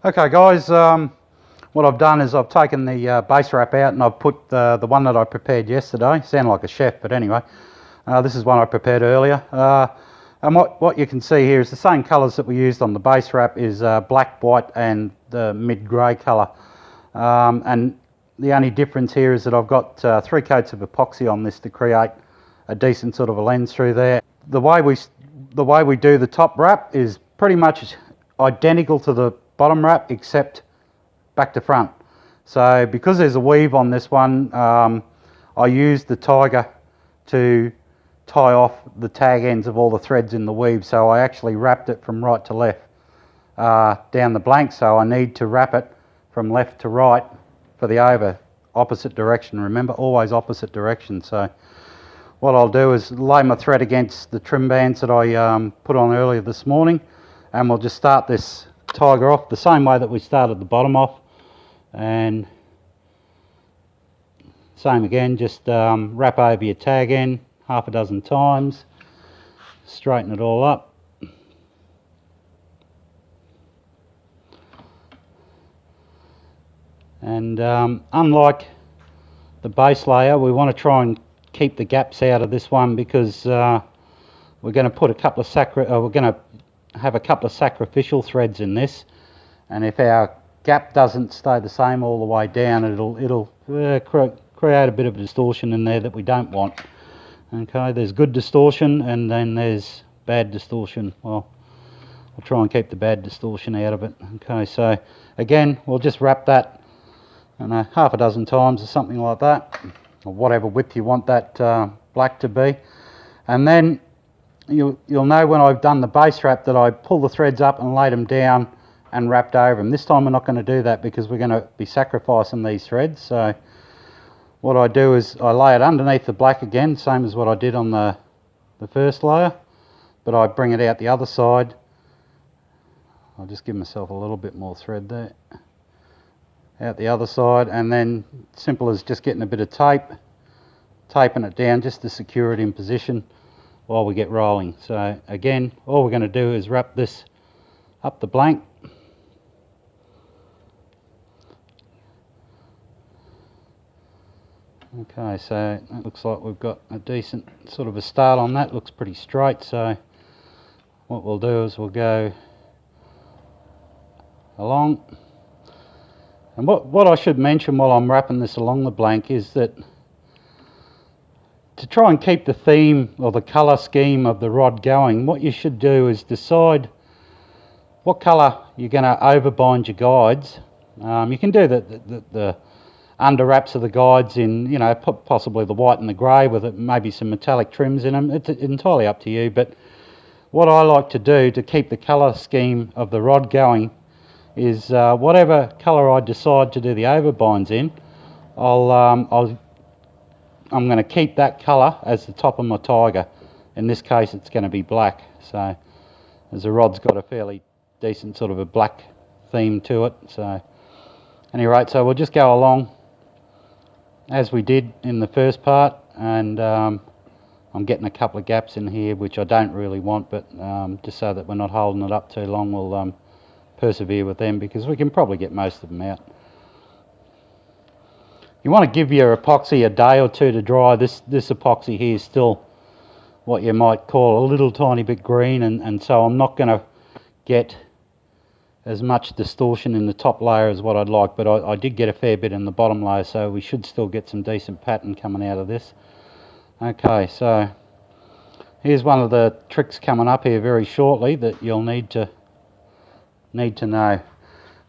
Okay guys, what I've done is I've taken the base wrap out and I've put the one that I prepared yesterday. Sound like a chef, but anyway, this is one I prepared earlier. And what you can see here is the same colours that we used on the base wrap is black, white and the mid-grey colour. And the only difference here is that I've got 3 coats of epoxy on this to create a decent sort of a lens through there. The way we do the top wrap is pretty much identical to the bottom wrap except back to front. So because there's a weave on this one, I used the tiger to tie off the tag ends of all the threads in the weave, so I actually wrapped it from right to left down the blank, so I need to wrap it from left to right for the over, opposite direction. Remember, always opposite direction. So what I'll do is lay my thread against the trim bands that I put on earlier this morning, and we'll just start this tiger off the same way that we started the bottom off, and same again, just wrap over your tag end half a dozen times, straighten it all up, and unlike the base layer, we want to try and keep the gaps out of this one because we're going to put a couple of have a couple of sacrificial threads in this, and if our gap doesn't stay the same all the way down, it'll create a bit of a distortion in there that we don't want. Okay, there's good distortion and then there's bad distortion. Well, I'll try and keep the bad distortion out of it. Okay, so again, we'll just wrap that, I don't know, half a dozen times or something like that, or whatever width you want that black to be. And then you'll know when I've done the base wrap that I pull the threads up and laid them down and wrapped over them. This time we're not going to do that because we're going to be sacrificing these threads. So what I do is I lay it underneath the black again, same as what I did on the first layer, but I bring it out the other side. I'll just give myself a little bit more thread there. Out the other side, and then simple as just getting a bit of tape, taping it down just to secure it in position while we get rolling. So again, all we're going to do is wrap this up the blank. Okay, so that looks like we've got a decent sort of a start on that. Looks pretty straight, so what we'll do is we'll go along. And what I should mention while I'm wrapping this along the blank is that to try and keep the theme or the colour scheme of the rod going, what you should do is decide what colour you're going to overbind your guides. You can do the under wraps of the guides in, you know, possibly the white and the grey with maybe some metallic trims in them. It's entirely up to you, but what I like to do to keep the colour scheme of the rod going is whatever colour I decide to do the overbinds in, I'm going to keep that colour as the top of my tiger. In this case it's going to be black, so as the rod's got a fairly decent sort of a black theme to it. So anyway, so we'll just go along as we did in the first part, and I'm getting a couple of gaps in here which I don't really want, but just so that we're not holding it up too long, we'll persevere with them because we can probably get most of them out. You want to give your epoxy a day or two to dry. This epoxy here is still what you might call a little tiny bit green, and so I'm not going to get as much distortion in the top layer as what I'd like, but I did get a fair bit in the bottom layer, so we should still get some decent pattern coming out of this. Okay, so here's one of the tricks coming up here very shortly that you'll need to know.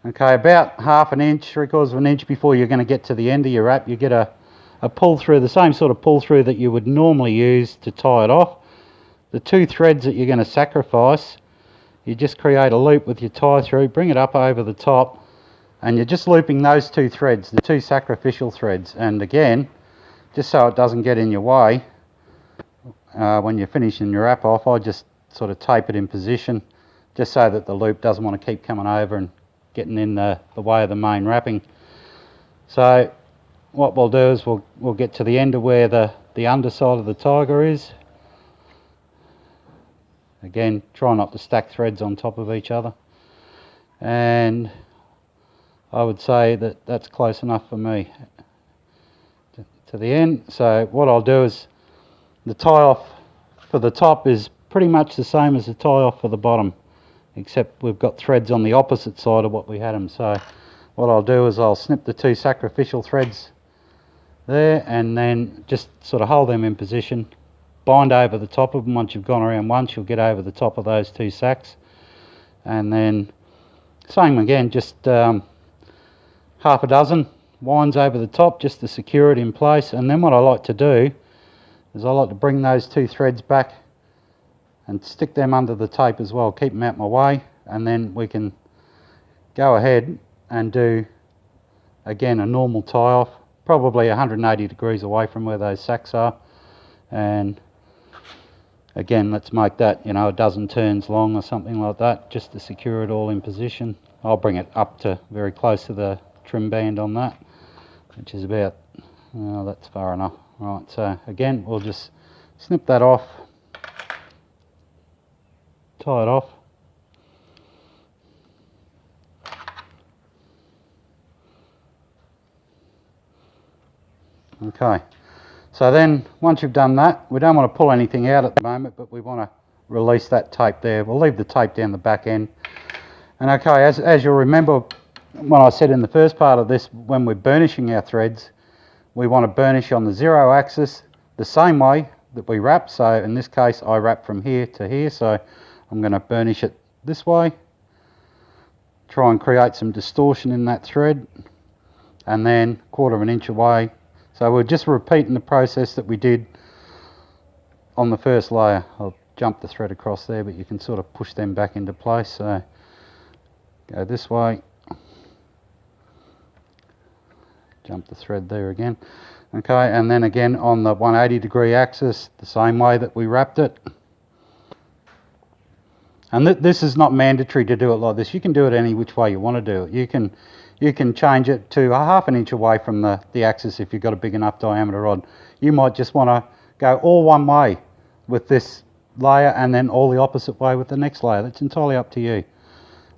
Okay, about half an inch, 3/4 of an inch before you're going to get to the end of your wrap, you get a pull through, the same sort of pull through that you would normally use to tie it off. The 2 threads that you're going to sacrifice, you just create a loop with your tie through, bring it up over the top, and you're just looping those 2 threads, the 2 sacrificial threads. And again, just so it doesn't get in your way, when you're finishing your wrap off, I just sort of tape it in position just so that the loop doesn't want to keep coming over and getting in the way of the main wrapping. So what we'll do is we'll get to the end of where the underside of the tiger is. Again, try not to stack threads on top of each other. And I would say that that's close enough for me to the end. So what I'll do is the tie off for the top is pretty much the same as the tie off for the bottom, except we've got threads on the opposite side of what we had them. So what I'll do is I'll snip the two sacrificial threads there and then just sort of hold them in position, bind over the top of them. Once you've gone around once, you'll get over the top of those two sacks, and then same again, just half a dozen winds over the top just to secure it in place. And then what I like to do is I like to bring those two threads back and stick them under the tape as well, keep them out my way, and then we can go ahead and do again a normal tie off, probably 180 degrees away from where those sacks are. And again, let's make that, you know, a dozen turns long or something like that, just to secure it all in position. I'll bring it up to very close to the trim band on that, which is about, well, that's far enough. Right, so again, we'll just snip that off, tie it off. Okay, so then once you've done that, we don't want to pull anything out at the moment, but we want to release that tape there. We'll leave the tape down the back end. And okay, as you'll remember when I said in the first part of this, when we're burnishing our threads, we want to burnish on the 0 axis the same way that we wrap. So in this case, I wrap from here to here, so I'm going to burnish it this way, try and create some distortion in that thread, and then 1/4 of an inch away. So we're just repeating the process that we did on the first layer. I'll jump the thread across there, but you can sort of push them back into place. So go this way, jump the thread there again. Okay, and then again on the 180 degree axis, the same way that we wrapped it. And this is not mandatory to do it like this. You can do it any which way you want to do it. You can change it to a 1/2 inch away from the axis if you've got a big enough diameter rod. You might just want to go all one way with this layer and then all the opposite way with the next layer. That's entirely up to you.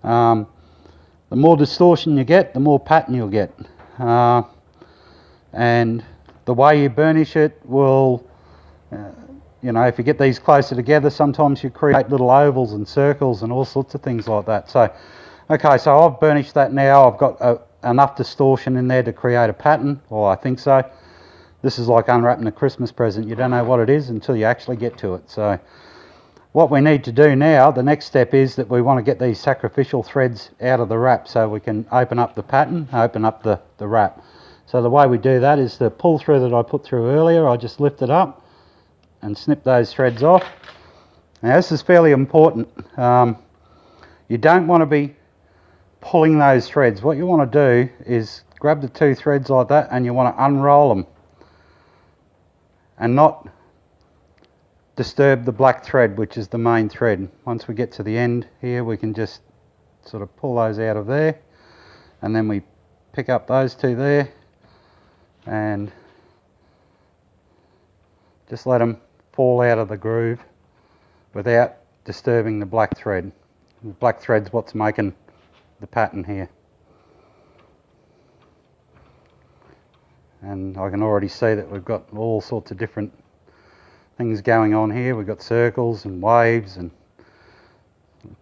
The more distortion you get, the more pattern you'll get. And the way you burnish it will, you know, if you get these closer together, sometimes you create little ovals and circles and all sorts of things like that. So, okay, so I've burnished that now. I've got enough distortion in there to create a pattern. Well, I think so. This is like unwrapping a Christmas present. You don't know what it is until you actually get to it. So what we need to do now, the next step is that we want to get these sacrificial threads out of the wrap so we can open up the pattern, open up the wrap. So the way we do that is the pull through that I put through earlier. I just lift it up and snip those threads off. Now this is fairly important. You don't want to be pulling those threads. What you want to do is grab the two threads like that and you want to unroll them and not disturb the black thread, which is the main thread. Once we get to the end here, we can just sort of pull those out of there, and then we pick up those two there and just let them fall out of the groove without disturbing the black thread. The black thread's what's making the pattern here. And I can already see that we've got all sorts of different things going on here. We've got circles and waves and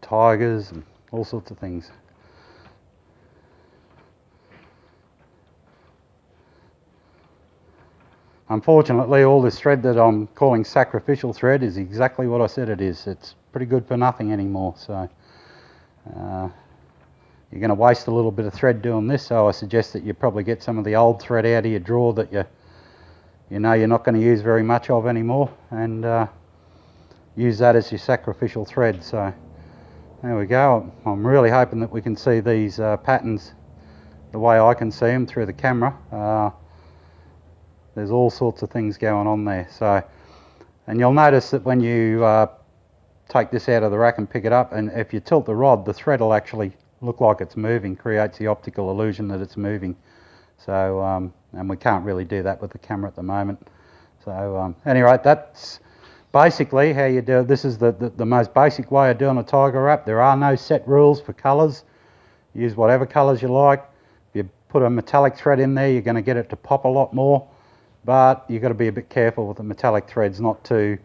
tigers and all sorts of things. Unfortunately, all this thread that I'm calling sacrificial thread is exactly what I said it is. It's pretty good for nothing anymore. So you're going to waste a little bit of thread doing this, so I suggest that you probably get some of the old thread out of your drawer that you know you're not going to use very much of anymore, and use that as your sacrificial thread. So there we go. I'm really hoping that we can see these patterns the way I can see them through the camera. There's all sorts of things going on there. So, and you'll notice that when you take this out of the rack and pick it up, and if you tilt the rod, the thread will actually look like it's moving, creates the optical illusion that it's moving. So, and we can't really do that with the camera at the moment. So anyway, that's basically how you do it. This is the most basic way of doing a tiger wrap. There are no set rules for colours. Use whatever colours you like. put a metallic thread in there, you're going to get it to pop a lot more, but you've got to be a bit careful with the metallic threads not to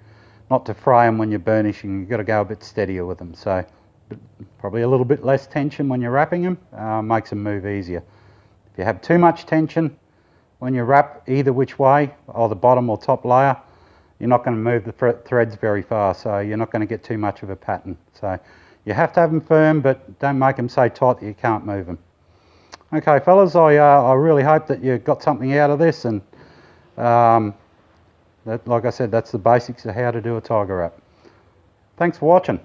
fray them when you're burnishing. You've got to go a bit steadier with them. So probably a little bit less tension when you're wrapping them, makes them move easier. If you have too much tension when you wrap either which way, or the bottom or top layer, you're not going to move the threads very far, so you're not going to get too much of a pattern. So you have to have them firm, but don't make them so tight that you can't move them. Okay fellas, I really hope that you got something out of this, and like I said, that's the basics of how to do a tiger wrap. Thanks for watching.